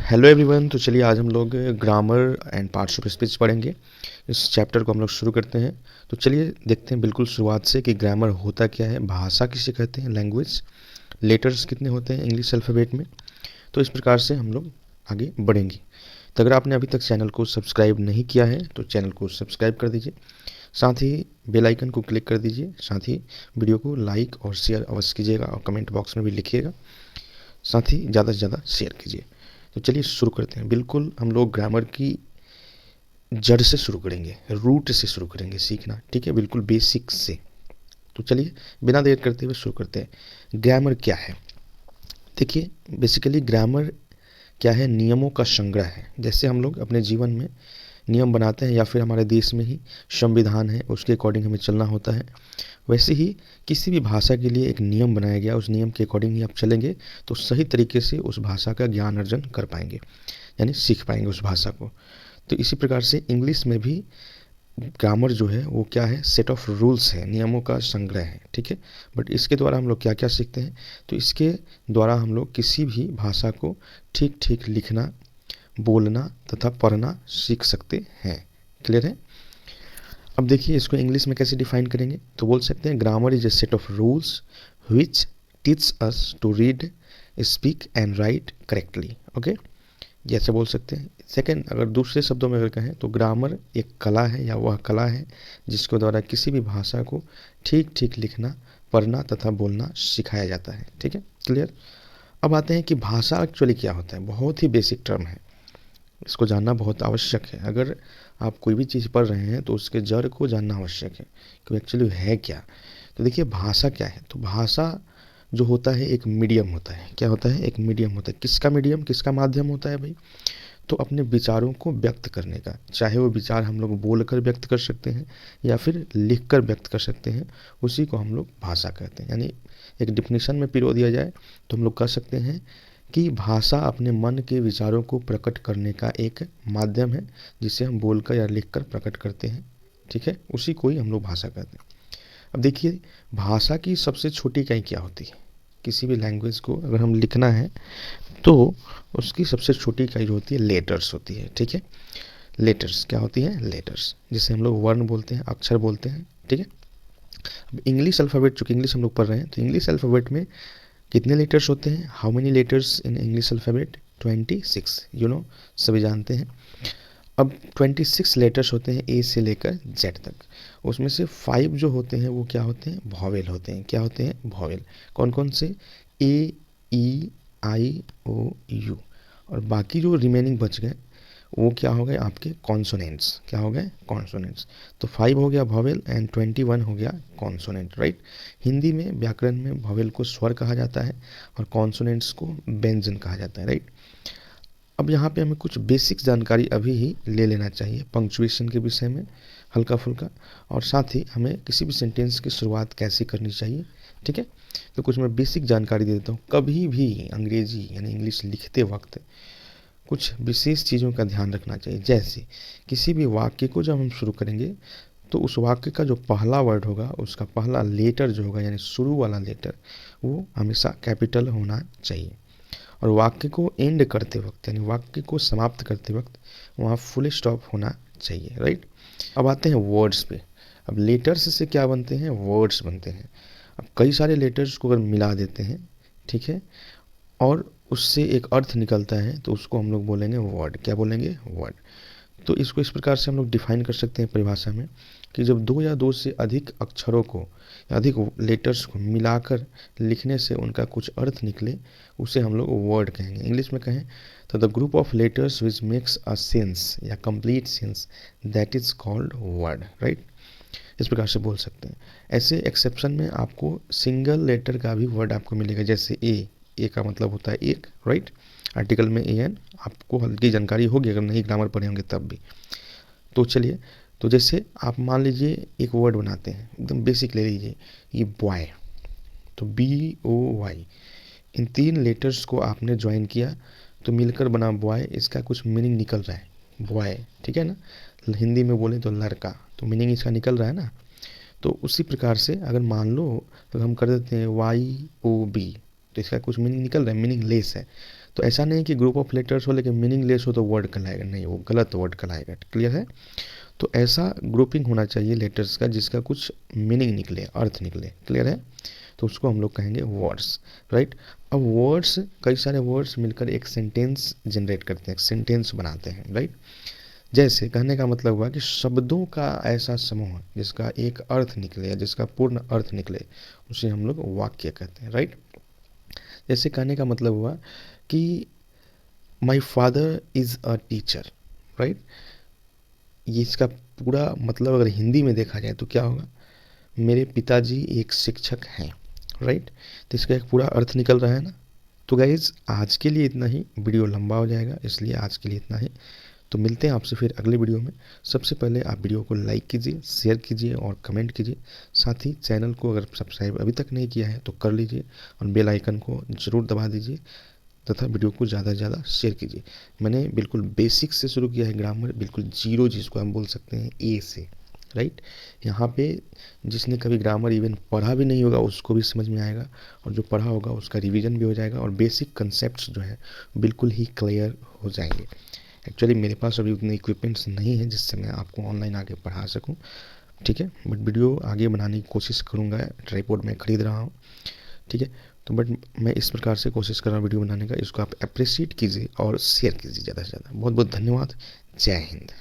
Hello everyone. तो चलिए आज हम लोग grammar and parts of speech पढ़ेंगे। इस चैप्टर को हम लोग शुरू करते हैं। तो चलिए देखते हैं बिल्कुल शुरुआत से कि ग्रामर होता क्या है, भाषा किसे कहते हैं, लैंग्वेज, लेटर्स कितने होते हैं इंग्लिश अल्फ़ाबेट में। तो इस प्रकार से हम लोग आगे बढ़ेंगे। तो अगर आपने अभी तक चैनल को सब्सक्राइब नहीं किया है तो चैनल को सब्सक्राइब कर दीजिए, साथ ही बेल आइकन को क्लिक कर दीजिए, साथ ही वीडियो को लाइक और शेयर अवश्य कीजिएगा और कमेंट बॉक्स में भी लिखिएगा, साथ ही ज़्यादा से ज़्यादा शेयर कीजिए। तो चलिए शुरू करते हैं। बिल्कुल हम लोग ग्रामर की जड़ से शुरू करेंगे, रूट से शुरू करेंगे सीखना, ठीक है, बिल्कुल बेसिक से। तो चलिए बिना देर करते हुए शुरू करते हैं। ग्रामर क्या है? देखिए बेसिकली ग्रामर क्या है, नियमों का संग्रह है। जैसे हम लोग अपने जीवन में नियम बनाते हैं या फिर हमारे देश में ही संविधान है, उसके अकॉर्डिंग हमें चलना होता है, वैसे ही किसी भी भाषा के लिए एक नियम बनाया गया, उस नियम के अकॉर्डिंग ही आप चलेंगे तो सही तरीके से उस भाषा का ज्ञान अर्जन कर पाएंगे, यानी सीख पाएंगे उस भाषा को। तो इसी प्रकार से इंग्लिश में भी ग्रामर जो है वो क्या है, सेट ऑफ रूल्स है, नियमों का संग्रह है, ठीक है। बट इसके द्वारा हम लोग क्या क्या सीखते हैं, तो इसके द्वारा हम लोग किसी भी भाषा को ठीक ठीक लिखना, बोलना तथा पढ़ना सीख सकते हैं। क्लियर है? अब देखिए इसको इंग्लिश में कैसे डिफाइन करेंगे, तो बोल सकते हैं grammar is a set of rules which teach us to read, speak and write correctly. Okay, जैसे बोल सकते हैं। सेकंड, अगर दूसरे शब्दों में अगर कहें तो ग्रामर एक कला है या वह कला है जिसके द्वारा किसी भी भाषा को ठीक ठीक लिखना, पढ़ना तथा बोलना सिखाया जाता है, ठीक है। क्लियर? अब आते हैं कि भाषा एक्चुअली क्या होता है। बहुत ही बेसिक टर्म है, इसको जानना बहुत आवश्यक है। अगर आप कोई भी चीज़ पढ़ रहे हैं तो उसके जड़ को जानना आवश्यक है कि एक्चुअली है क्या। तो देखिए भाषा क्या है, तो भाषा जो होता है एक मीडियम होता है। क्या होता है? एक मीडियम होता है। किसका मीडियम, किसका माध्यम होता है भाई? तो अपने विचारों को व्यक्त करने का, चाहे वो विचार हम लोग बोलकर व्यक्त कर सकते हैं या फिर लिखकर व्यक्त कर सकते हैं, उसी को हम लोग भाषा कहते हैं। यानी एक डिफिनीशन में पिरो दिया जाए तो हम लोग कह सकते हैं कि भाषा अपने मन के विचारों को प्रकट करने का एक माध्यम है जिसे हम बोलकर या लिखकर प्रकट करते हैं, ठीक है, उसी को ही हम लोग भाषा कहते हैं। अब देखिए भाषा की सबसे छोटी इकाई क्या होती है। किसी भी लैंग्वेज को अगर हम लिखना है तो उसकी सबसे छोटी इकाई जो होती है लेटर्स होती है, ठीक है। लेटर्स क्या होती हैं? लेटर्स, जिसे हम लोग वर्ण बोलते हैं, अक्षर बोलते हैं, ठीक है। अब इंग्लिश अल्फ़ाबेट, चूँकि इंग्लिश हम लोग पढ़ रहे हैं, तो इंग्लिश अल्फ़ाबेट में कितने लेटर्स होते हैं? How many letters in English alphabet? 26, you know, सभी जानते हैं। अब 26 लेटर्स होते हैं ए से लेकर जेड तक। उसमें से 5 जो होते हैं वो क्या होते हैं? वॉवेल होते हैं। क्या होते हैं? वॉवेल। कौन कौन से? ए, ई, आई, ओ, यू। और बाकी जो रिमेनिंग बच गए वो क्या हो गए? आपके कॉन्सोनेंट्स। क्या हो गए? कॉन्सोनेंट्स। तो 5 हो गया वॉवेल एंड 21 हो गया कॉन्सोनेंट, राइट। हिंदी में व्याकरण में वॉवेल को स्वर कहा जाता है और कॉन्सोनेंट्स को व्यंजन कहा जाता है, राइट। अब यहाँ पे हमें कुछ बेसिक जानकारी अभी ही ले लेना चाहिए पंक्चुएशन के विषय में, हल्का फुल्का, और साथ ही हमें किसी भी सेंटेंस की शुरुआत कैसे करनी चाहिए, ठीक है। तो कुछ मैं बेसिक जानकारी दे देता हूँ। कभी भी अंग्रेजी यानी इंग्लिश लिखते वक्त कुछ विशेष चीज़ों का ध्यान रखना चाहिए। जैसे किसी भी वाक्य को जब हम शुरू करेंगे तो उस वाक्य का जो पहला वर्ड होगा, उसका पहला लेटर जो होगा यानी शुरू वाला लेटर, वो हमेशा कैपिटल होना चाहिए। और वाक्य को एंड करते वक्त यानी वाक्य को समाप्त करते वक्त वहाँ फुल स्टॉप होना चाहिए, राइट। अब आते हैं वर्ड्स पे। अब लेटर्स से क्या बनते हैं? वर्ड्स बनते हैं। अब कई सारे लेटर्स को अगर मिला देते हैं, ठीक है, और उससे एक अर्थ निकलता है तो उसको हम लोग बोलेंगे वर्ड। क्या बोलेंगे? वर्ड। तो इसको इस प्रकार से हम लोग डिफाइन कर सकते हैं परिभाषा में कि जब दो या दो से अधिक अक्षरों को या अधिक लेटर्स को मिलाकर लिखने से उनका कुछ अर्थ निकले, उसे हम लोग वर्ड कहेंगे। इंग्लिश में कहें तो the group of letters which makes a sense या complete sense, that is called word, right. इस प्रकार से बोल सकते हैं। ऐसे एक्सेप्शन में आपको सिंगल लेटर का भी वर्ड आपको मिलेगा, जैसे ए का मतलब होता है एक, राइट। आर्टिकल में ए एन, आपको हल्की जानकारी होगी अगर नहीं ग्रामर पढ़े होंगे तब भी। तो चलिए, तो जैसे आप मान लीजिए एक वर्ड बनाते हैं, एकदम बेसिक ले लीजिए, ये बॉय, तो BOY, इन 3 लेटर्स को आपने ज्वाइन किया तो मिलकर बना बॉय। इसका कुछ मीनिंग निकल रहा है, बॉय, ठीक है ना। हिंदी में बोले तो लड़का, तो मीनिंग इसका निकल रहा है ना। तो उसी प्रकार से अगर मान लो तो हम कर देते हैं YOB, तो इसका कुछ मीनिंग निकल रहा है, मीनिंग लेस है। तो ऐसा नहीं कि ग्रुप ऑफ लेटर्स हो लेकिन मीनिंगलेस हो तो वर्ड कहलाएगा, नहीं, वो गलत वर्ड कहलाएगा। क्लियर है? तो ऐसा ग्रुपिंग होना चाहिए लेटर्स का जिसका कुछ मीनिंग निकले, अर्थ निकले। क्लियर है? तो उसको हम लोग कहेंगे वर्ड्स, राइट। अब वर्ड्स, कई सारे वर्ड्स मिलकर एक सेंटेंस जनरेट करते हैं, एक सेंटेंस बनाते हैं, राइट। जैसे कहने का मतलब हुआ कि शब्दों का ऐसा समूह जिसका एक अर्थ निकले या जिसका पूर्ण अर्थ निकले, उसे हम लोग वाक्य कहते हैं, राइट। जैसे कहने का मतलब हुआ कि my father is a teacher, right. ये इसका पूरा मतलब अगर हिंदी में देखा जाए तो क्या होगा, मेरे पिताजी एक शिक्षक हैं, राइट। तो इसका एक पूरा अर्थ निकल रहा है ना। तो गाइज आज के लिए इतना ही, वीडियो लंबा हो जाएगा इसलिए आज के लिए इतना ही। तो मिलते हैं आपसे फिर अगले वीडियो में। सबसे पहले आप वीडियो को लाइक कीजिए, शेयर कीजिए और कमेंट कीजिए। साथ ही चैनल को अगर सब्सक्राइब अभी तक नहीं किया है तो कर लीजिए और बेल आइकन को ज़रूर दबा दीजिए तथा वीडियो को ज़्यादा से ज़्यादा शेयर कीजिए। मैंने बिल्कुल बेसिक से शुरू किया है ग्रामर, बिल्कुल जीरो जिसको हम बोल सकते हैं ए से, राइट। यहाँ पे जिसने कभी ग्रामर इवन पढ़ा भी नहीं होगा उसको भी समझ में आएगा, और जो पढ़ा होगा उसका रिवीजन भी हो जाएगा और बेसिक कंसेप्ट्स जो है बिल्कुल ही क्लियर हो जाएंगे। एक्चुअली मेरे पास अभी उतने इक्विपमेंट्स नहीं है जिससे मैं आपको ऑनलाइन आगे पढ़ा सकूं, ठीक है। बट वीडियो आगे बनाने की कोशिश करूंगा, ट्राइपॉड मैं ख़रीद रहा हूँ, ठीक है। तो बट मैं इस प्रकार से कोशिश कर रहा हूँ वीडियो बनाने का, इसको आप अप्रिशिएट कीजिए और शेयर कीजिए ज़्यादा से ज़्यादा। बहुत बहुत धन्यवाद। जय हिंद।